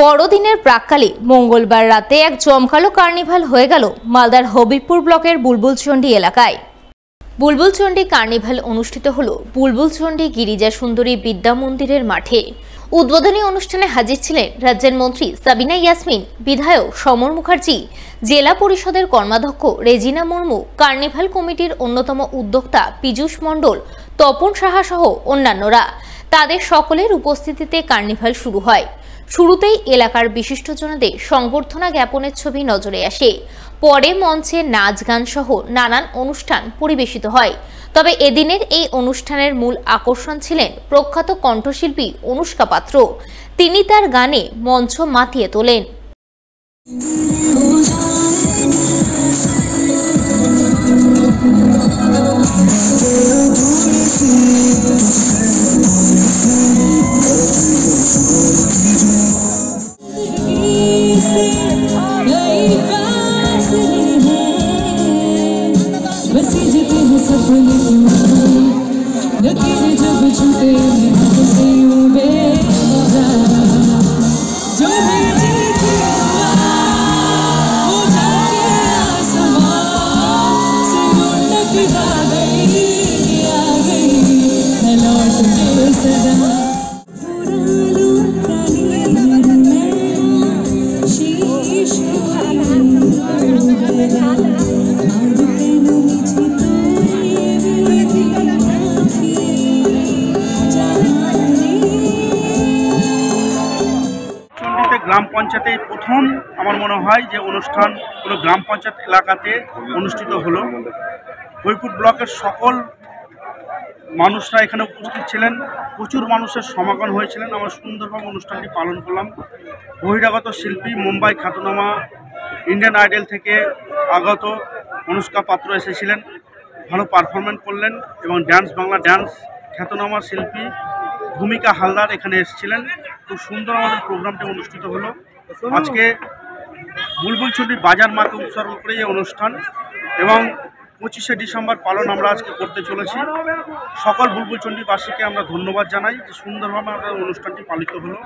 বড়দিনের প্রাক্কালে মঙ্গলবার রাতে এক জমকালো কার্নিভাল হয়ে গেল মালদার হবিবপুর ব্লকের বুলবুলচন্ডী এলাকায়। বুলবুলচন্ডী কার্নিভাল অনুষ্ঠিত হলো বুলবুলচন্ডী গিরিজা সুন্দরী বিদ্যা মন্দিরের মাঠে। উদ্বোধনী অনুষ্ঠানে হাজির ছিলেন রাজ্যের মন্ত্রী সাবিনা ইয়াসমিন, বিধায়ক সমর মুখার্জি, জেলা পরিষদের কর্মাধ্যক্ষ রেজিনা মুর্মু, কার্নিভাল কমিটির অন্যতম উদ্যোক্তা পীযূষ মণ্ডল, তপন সাহা সহ অন্যান্যরা। তাদের সকলের উপস্থিতিতে কার্নিভাল শুরু হয়। শুরুতেই এলাকার বিশিষ্টজনদের সংবর্ধনা জ্ঞাপনের ছবি নজরে আসে। পরে মঞ্চে নাচ গান সহ নানান অনুষ্ঠান পরিবেশিত হয়। তবে এদিনের এই অনুষ্ঠানের মূল আকর্ষণ ছিলেন প্রখ্যাত কণ্ঠশিল্পী অনুষ্কা পাত্র। তিনি তার গানে মঞ্চ মাতিয়ে তোলেন। গ্রাম পঞ্চায়েতে প্রথম আমার মনে হয় যে অনুষ্ঠান কোনো গ্রাম পঞ্চায়েত এলাকাতে অনুষ্ঠিত হলো। হবিবপুর ব্লকের সকল মানুষরা এখানে উপস্থিত ছিলেন, প্রচুর মানুষের সমাগম হয়েছিলেন। আমরা সুন্দরভাবে অনুষ্ঠানটি পালন করলাম। বহিরাগত শিল্পী, মুম্বাই খ্যাতনামা ইন্ডিয়ান আইডল থেকে আগত অনুষ্কা পাত্র এসেছিলেন, ভালো পারফরমেন্স করলেন এবং বাংলা ড্যান্স খ্যাতনামা শিল্পী ভূমিকা হালদার এখানে এসেছিলেন। খুব সুন্দর আমাদের প্রোগ্রামটি অনুষ্ঠিত হলো। আজকে বুলবুলচন্ডী বাজার মাকে উৎসর্গ করে এই অনুষ্ঠান এবং 25শে ডিসেম্বর পালন আমরা আজকে করতে চলেছি। সকল বুলবুলচন্ডীবাসীকে আমরা ধন্যবাদ জানাই যে সুন্দরভাবে আমাদের অনুষ্ঠানটি পালিত হলো।